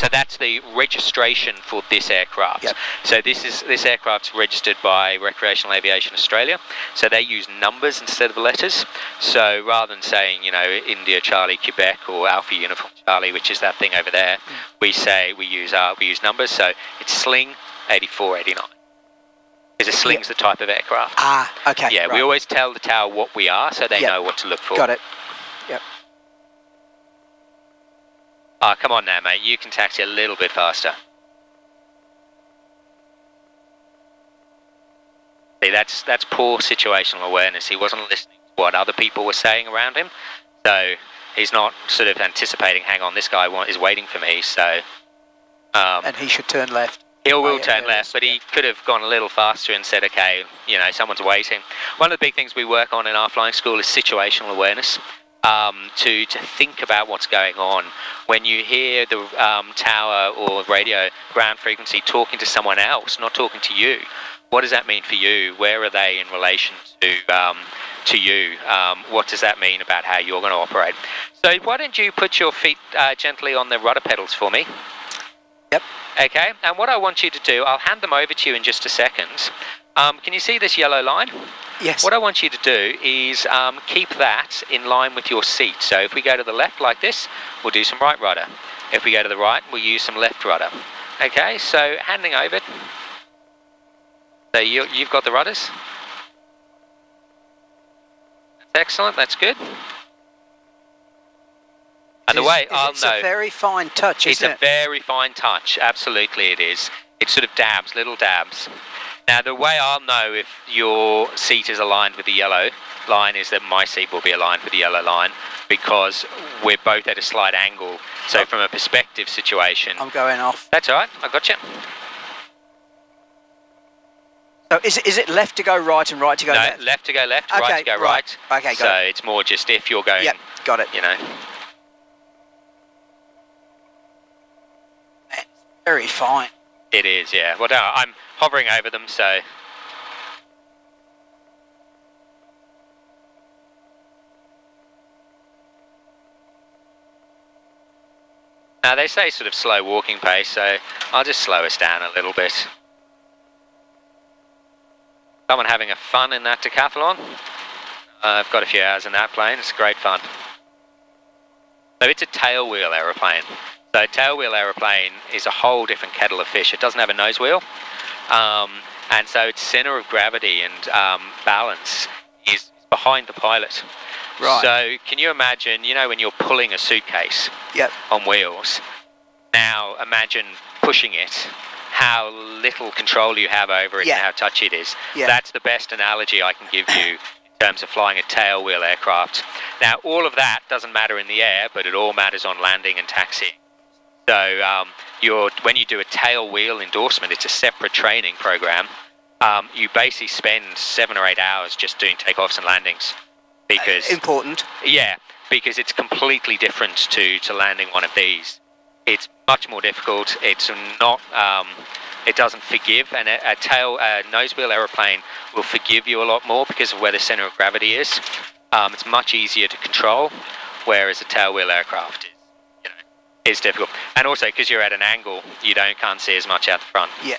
So that's the registration for this aircraft. Yep. So this aircraft's registered by Recreational Aviation Australia. So they use numbers instead of letters. So rather than saying, you know, India Charlie Quebec or Alpha Uniform Charlie, which is that thing over there, we use numbers. So it's Sling 8489. Because a Sling's the type of aircraft. Ah, okay. Yeah, right. we always tell the tower what we are, so they know what to look for. Got it. Yep. Ah, come on now, mate. You can taxi a little bit faster. See, that's poor situational awareness. He wasn't listening to what other people were saying around him, so he's not sort of anticipating. Hang on, this guy is waiting for me. So, and he should turn left. He will turn left, but he could have gone a little faster and said, "Okay, you know, someone's waiting." One of the big things we work on in our flying school is situational awareness. To think about what's going on. When you hear the tower or radio ground frequency talking to someone else, not talking to you, what does that mean for you? Where are they in relation to you? What does that mean about how you're going to operate? So why don't you put your feet gently on the rudder pedals for me? Yep. Okay, and what I want you to do, I'll hand them over to you in just a second. Can you see this yellow line? Yes. What I want you to do is keep that in line with your seat. So if we go to the left like this, we'll do some right rudder. If we go to the right, we'll use some left rudder. Okay, so handing over. So you've got the rudders. That's excellent, that's good. And the way I'll know... It's a very fine touch, isn't it? It's a very fine touch, absolutely it is. It sort of dabs, little dabs. Now, the way I'll know if your seat is aligned with the yellow line is that my seat will be aligned with the yellow line because we're both at a slight angle. So from a perspective situation... I'm going off. That's all right, I got you. So is it left to go right and right to go left? No, left to go left, right to go right. Okay, got it. So it's more just if you're going... Yep, got it. You know... Very fine. It is, yeah. Well, no, I'm hovering over them, so... Now, they say sort of slow walking pace, so I'll just slow us down a little bit. Someone having a fun in that decathlon? I've got a few hours in that plane. It's great fun. So it's a tailwheel aeroplane. So tailwheel aeroplane is a whole different kettle of fish. It doesn't have a nose wheel. And so its center of gravity and balance is behind the pilot. Right. So can you imagine, you know, when you're pulling a suitcase on wheels, now imagine pushing it, how little control you have over it and how touchy it is. That's the best analogy I can give you in terms of flying a tailwheel aircraft. Now, all of that doesn't matter in the air, but it all matters on landing and taxiing. So when you do a tail wheel endorsement, it's a separate training program. You basically spend 7 or 8 hours just doing takeoffs and landings. Because important. Yeah, because it's completely different to landing one of these. It's much more difficult. It's not. It doesn't forgive, and a nose wheel aeroplane will forgive you a lot more because of where the center of gravity is. It's much easier to control, whereas a tail wheel aircraft is difficult, and also because you're at an angle, you can't see as much out the front. Yeah,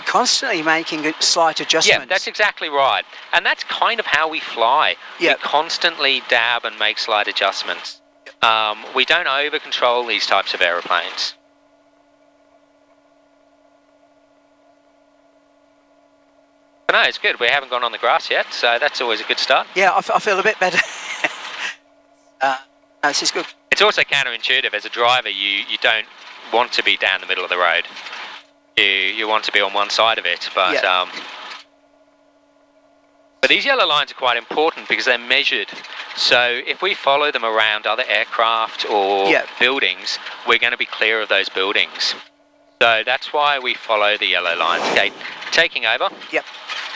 constantly making slight adjustments. Yeah, that's exactly right, and that's kind of how we fly. We constantly dab and make slight adjustments. We don't over control these types of aeroplanes. But no, it's good. We haven't gone on the grass yet, so that's always a good start. Yeah, I feel a bit better. This is good. It's also counterintuitive. As a driver, you don't want to be down the middle of the road. You want to be on one side of it, but these yellow lines are quite important because they're measured. So if we follow them around other aircraft or buildings, we're going to be clear of those buildings. So that's why we follow the yellow lines. Okay, taking over. Yep.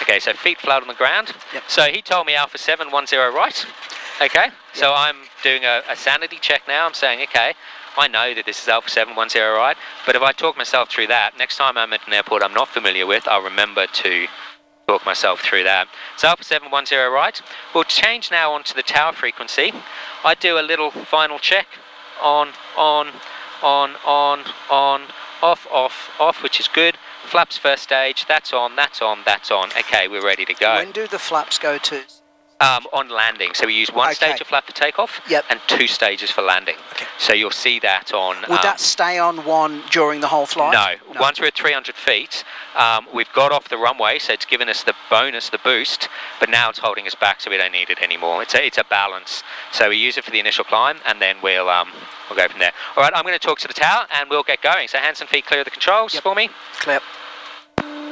Okay, so feet flat on the ground. Yep. So he told me Alpha 710 right. Okay, so I'm doing a sanity check now. I'm saying, okay, I know that this is Alpha 710 right, but if I talk myself through that, next time I'm at an airport I'm not familiar with, I'll remember to talk myself through that. So Alpha 710 right. We'll change now onto the tower frequency. I do a little final check on on, off, which is good. Flaps first stage, that's on. Okay, we're ready to go. When do the flaps go to? On landing, so we use one stage of flap for takeoff and 2 stages for landing. Okay. So you'll see that on... Would that stay on one during the whole flight? No. Once we're at 300 feet, we've got off the runway, so it's given us the bonus, the boost, but now it's holding us back, so we don't need it anymore. It's a balance. So we use it for the initial climb, and then we'll go from there. All right, I'm going to talk to the tower, and we'll get going. So hands and feet clear of the controls for me. Clear.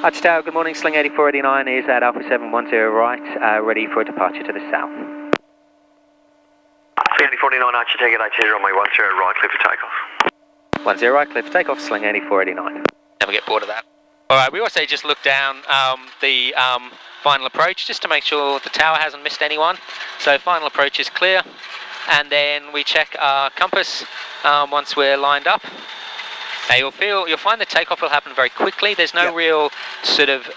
Arch Tower, good morning. Sling 8489 is at Alpha 710 right, ready for a departure to the south. Sling 8489, Archer, take it, Archer, on my 10 right, clear for takeoff. 10 right, clear for takeoff, Sling 8489. Never get bored of that. All right, we also just looked down the final approach just to make sure the tower hasn't missed anyone. So final approach is clear, and then we check our compass once we're lined up. Now you'll find the takeoff will happen very quickly. There's no real sort of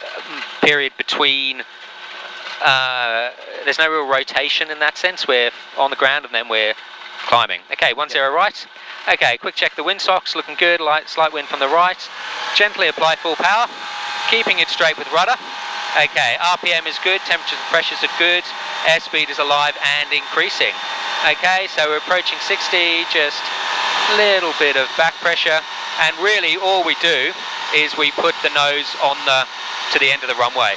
period between, there's no real rotation in that sense. We're on the ground and then we're climbing. Okay, 10 right. Okay, quick check the windsocks, looking good, slight wind from the right. Gently apply full power, keeping it straight with rudder. Okay, RPM is good, temperatures and pressures are good, airspeed is alive and increasing. Okay, so we're approaching 60, just a little bit of back pressure. And really all we do is we put the nose on to the end of the runway,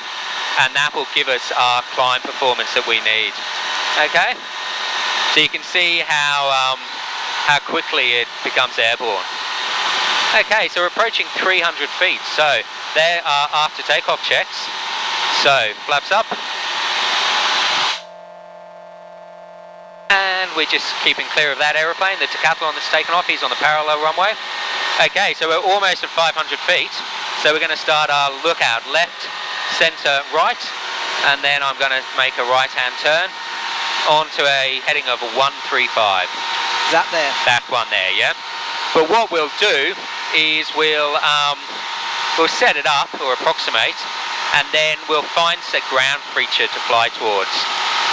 and that will give us our climb performance that we need. Okay? So you can see how quickly it becomes airborne. Okay, so we're approaching 300 feet. So there are after takeoff checks. So flaps up. And we're just keeping clear of that aeroplane. The decathlon that's taken off, he's on the parallel runway. Okay, so we're almost at 500 feet, so we're going to start our lookout left, centre, right, and then I'm going to make a right-hand turn onto a heading of 135. That there? That one there, yeah. But what we'll do is we'll set it up, or approximate, and then we'll find a ground feature to fly towards,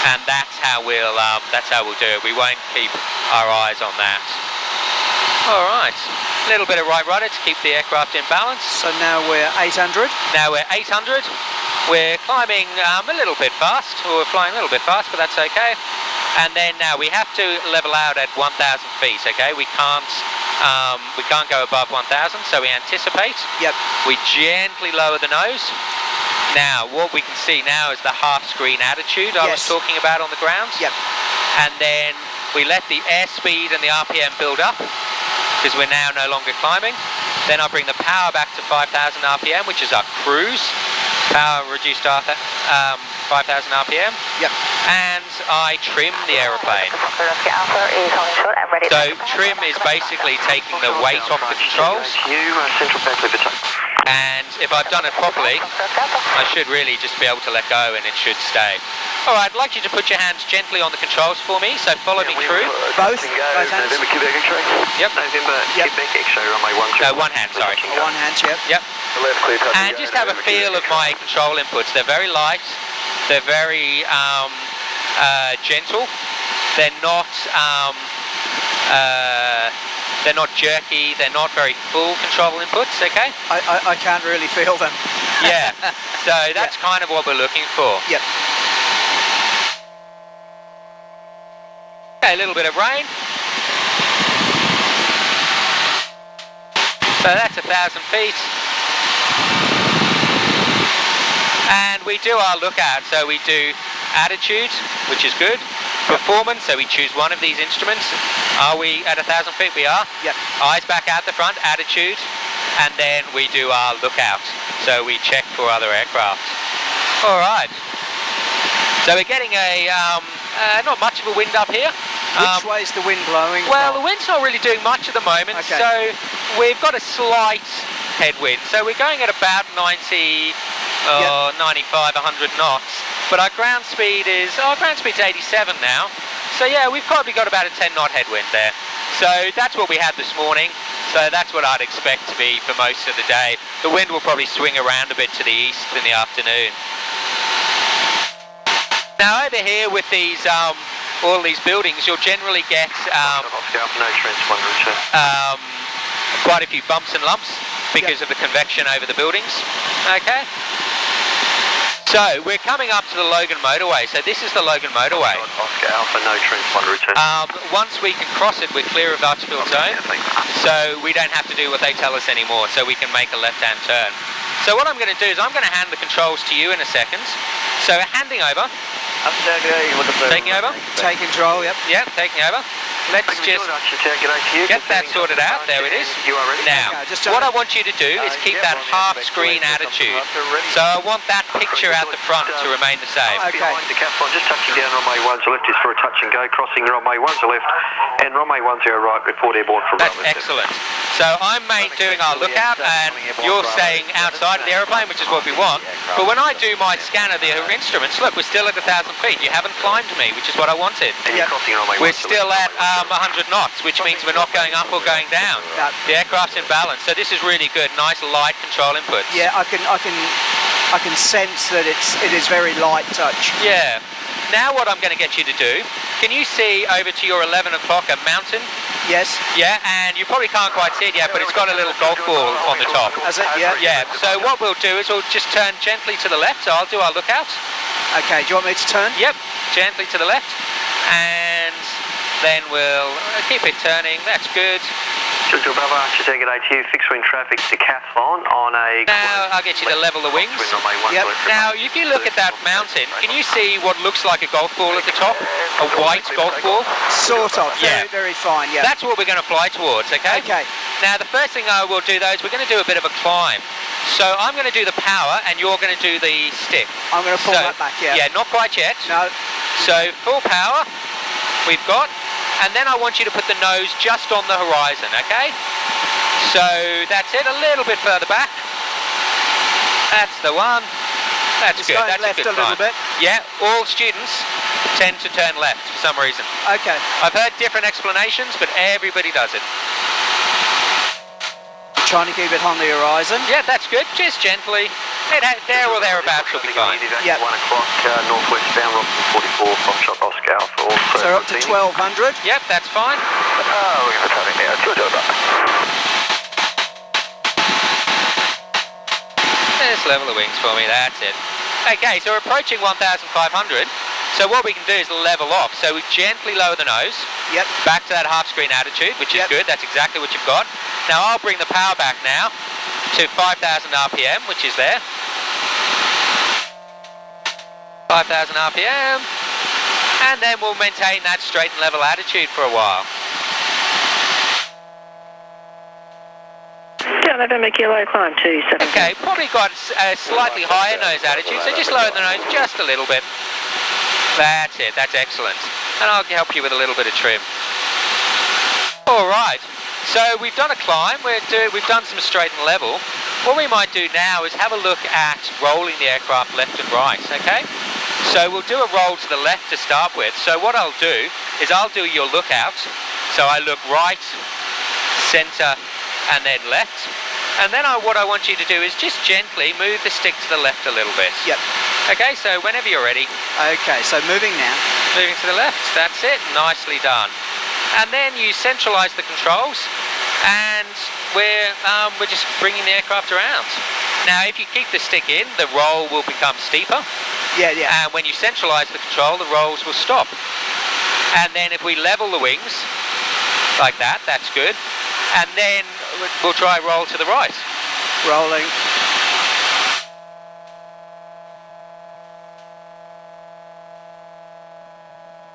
and that's how we'll do it. We won't keep our eyes on that. All right. A little bit of right rudder to keep the aircraft in balance. So now we're 800? Now we're 800. We're climbing a little bit fast, or we're flying a little bit fast, but that's okay. And then now we have to level out at 1,000 feet, okay? We can't go above 1,000, so we anticipate. Yep. We gently lower the nose. Now, what we can see now is the half-screen attitude I was talking about on the ground. Yep. And then we let the airspeed and the RPM build up, because we're now no longer climbing. Then I'll bring the power back to 5,000 RPM, which is our cruise. Power reduced to 5,000 RPM. Yep. And I trim the aeroplane. So trim is basically taking the weight off the controls. And if I've done it properly, I should really just be able to let go and it should stay. All right, I'd like you to put your hands gently on the controls for me, so follow me through. Both hands? November Quebec X-ray. Yep. November Quebec X-ray runway 13. No, one hand, sorry. One hand, Yep. yep. And just have a feel of my control inputs. They're very light, they're very gentle, they're not jerky, they're not very full control inputs, okay? I can't really feel them. Yeah, so that's kind of what we're looking for. Yep. Okay, a little bit of rain. So that's 1,000 feet. And we do our lookout, so we do attitude, which is good. Performance, so we choose one of these instruments. Are we at 1,000 feet? We are. Yep. Eyes back out the front, attitude, and then we do our lookout. So we check for other aircraft. All right. So we're getting not much of a wind up here. Which way is the wind blowing? Well, the wind's not really doing much at the moment, so we've got a slight headwind. So we're going at about 90, 95, 100 knots. But our ground speed's 87 now. So yeah, we've probably got about a 10 knot headwind there. So that's what we had this morning. So that's what I'd expect to be for most of the day. The wind will probably swing around a bit to the east in the afternoon. Now over here with these all these buildings, you'll generally get quite a few bumps and lumps because of the convection over the buildings. Okay. So we're coming up to the Logan motorway. So this is the Logan motorway. Oscar Alpha, no transponder return. Once we can cross it, we're clear of Archfield zone. So we don't have to do what they tell us anymore. So we can make a left-hand turn. So what I'm going to do is I'm going to hand the controls to you in a second. So handing over. Taking over. Take control. Yep. Yep. Taking over. Let's just get that sorted out. There it is. Now, what I want you to do is keep that half-screen attitude. So I want that picture out the front to remain the same. Okay. The capline, just touching down runway 10 left is for a touch and go, crossing runway 10 left, and runway 10 right, report airborne for That's excellent. So I'm doing our lookout, and you're staying outside of the aeroplane, which is what we want. But when I do my scan of the instruments, look, we're still at 1,000 feet. You haven't climbed me, which is what I wanted. We're still at 100 knots, which means we're not going up or going down. The aircraft's in balance, so this is really good. Nice light control inputs. Yeah, I can sense that it is very light touch. Yeah. Now what I'm going to get you to do, can you see over to your 11 o'clock a mountain? Yes. Yeah, and you probably can't quite see it yet, but it's got a little golf ball on the top. Has it? Yeah. Yeah, so what we'll do is we'll just turn gently to the left, so I'll do our lookout. Okay, do you want me to turn? Yep, gently to the left, and then we'll keep it turning, that's good. Bravo, Archer Target ATU, fixed wing traffic decathlon on a... Now I'll get you to level the wings. Yep. Now if you look at that mountain, can you see what looks like a golf ball at the top? A white golf ball? Sort of, yeah. Very fine, yeah. That's what we're going to fly towards, okay? Okay. Now the first thing I will do though is we're going to do a bit of a climb. So I'm going to do the power and you're going to do the stick. I'm going to pull that back, yeah. Yeah, not quite yet. No. So full power we've got. And then I want you to put the nose just on the horizon, okay? So that's it, a little bit further back. That's the one. That's good. That's left a good little bit. Yeah, all students tend to turn left for some reason. Okay. I've heard different explanations, but everybody does it. Trying to keep it on the horizon. Yeah, that's good. Just gently. There or thereabouts will be fine. Yep. 1 o'clock, northwest bound, Robson 44, Foxtrot Oscar Alpha. So up to 1200. Yep, that's fine. We're going to turn it now. Just level the wings for me, that's it. Okay, so we're approaching 1,500. So what we can do is level off. So we gently lower the nose. Yep. Back to that half-screen attitude, which is good. That's exactly what you've got. Now I'll bring the power back now to 5,000 RPM, which is there. 5,000 RPM. And then we'll maintain that straight and level attitude for a while. Yeah, November Kilo, climb 270. Okay, probably got a slightly higher nose attitude, so just lower the nose just a little bit. That's it, that's excellent. And I'll help you with a little bit of trim. Alright, so we've done a climb, we've done some straight and level. What we might do now is have a look at rolling the aircraft left and right, okay? So we'll do a roll to the left to start with. So what I'll do is I'll do your lookout. So I look right, centre, and then left. And then what I want you to do is just gently move the stick to the left a little bit. Yep. Okay, so whenever you're ready. Okay, so moving now. Moving to the left, that's it, nicely done. And then you centralise the controls, and we're just bringing the aircraft around. Now, if you keep the stick in, the roll will become steeper. Yeah, yeah. And when you centralise the control, the rolls will stop. And then if we level the wings, like that, that's good. And then we'll try roll to the right. Rolling.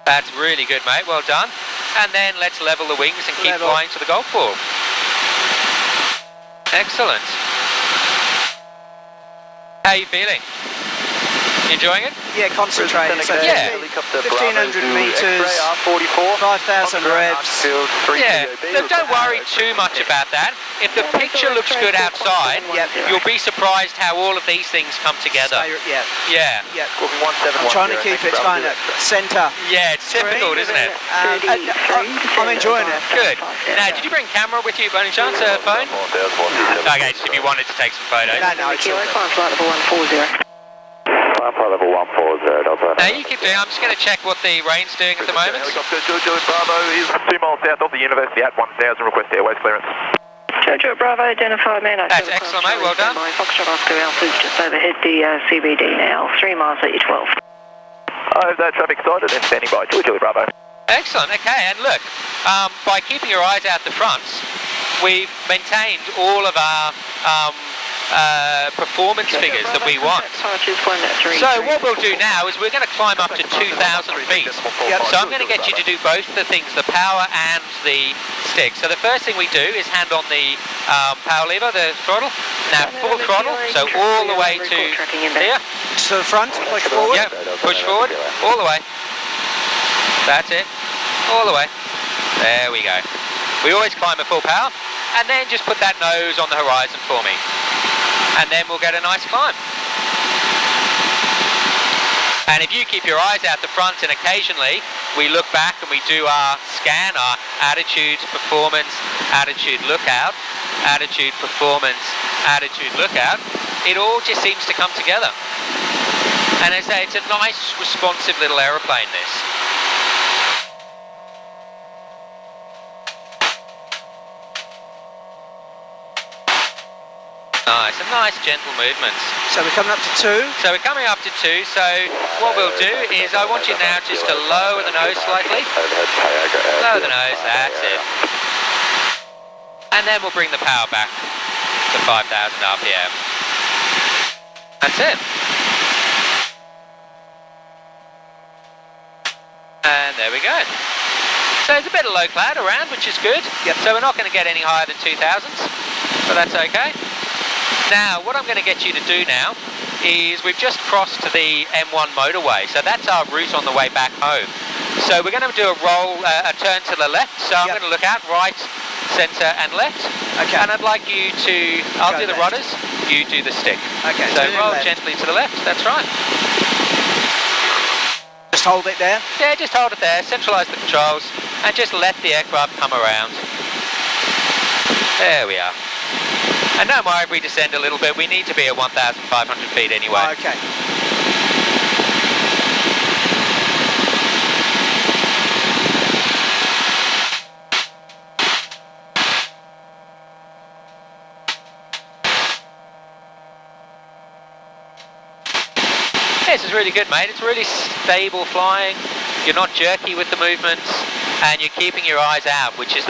That's really good, mate. Well done. And then let's level the wings and keep flying to the golf ball. Excellent. How are you feeling? Enjoying it? Yeah, concentrating. So yeah. 1,500 metres, 5,000 revs. Yeah, so don't worry too much about that. If the picture looks good outside, you'll be surprised how all of these things come together. Yeah. Yeah. I'm trying to keep it kind of centre. Yeah, it's difficult, isn't it? I'm enjoying it. Good. Now, did you bring camera with you by any chance, a phone? Okay, just if you wanted to take some photos. No, it's all right. Level 140, Delta. Now you keep doing, I'm just going to check what the rain's doing at the moment. Helicopter Bravo is 2 miles south of the university at 1,000, request airways clearance. Jojo Bravo, identified man. That's excellent, mate, well done. Foxtrot Oscar Alpha just overhead the CBD now, 3 miles at your 12. Oh, that traffic sighted and standing by. Julie Bravo. Excellent, okay, and look, by keeping your eyes out the front, we've maintained all of our performance figures that we want. So what we'll do now is we're going to climb up to 2,000 feet. So I'm going to get you to do both the things, the power and the stick. So the first thing we do is hand on the power lever, the throttle. Now full throttle, so all the way to here. To the front, push forward. Yep, push forward, all the way. That's it, all the way. There we go. We always climb at full power, and then just put that nose on the horizon for me. And then we'll get a nice climb. And if you keep your eyes out the front, and occasionally we look back and we do our scan, our attitude, performance, attitude, lookout, attitude, performance, attitude, lookout, it all just seems to come together. And as I say, it's a nice, responsive little aeroplane, this. Nice, and nice gentle movements. So we're coming up to 2. So we're coming up to 2, so what we'll do is I want you now just to lower the nose slightly. Lower the nose, that's it. And then we'll bring the power back to 5,000 RPM. That's it. And there we go. So there's a bit of low cloud around, which is good. Yep. So we're not going to get any higher than 2,000s, so that's okay. Now, what I'm going to get you to do now is we've just crossed to the M1 motorway, so that's our route on the way back home. So we're going to do a roll, a turn to the left, so I'm going to look out right, centre and left. Okay. And I'd like you to, I'll do the rudders, you do the stick. Okay. So roll gently to the left, that's right. Just hold it there? Yeah, just hold it there, centralise the controls, and just let the aircraft come around. There we are. And don't worry if we descend a little bit, we need to be at 1,500 feet anyway. Oh, okay. This is really good, mate. It's really stable flying. You're not jerky with the movements, and you're keeping your eyes out, which is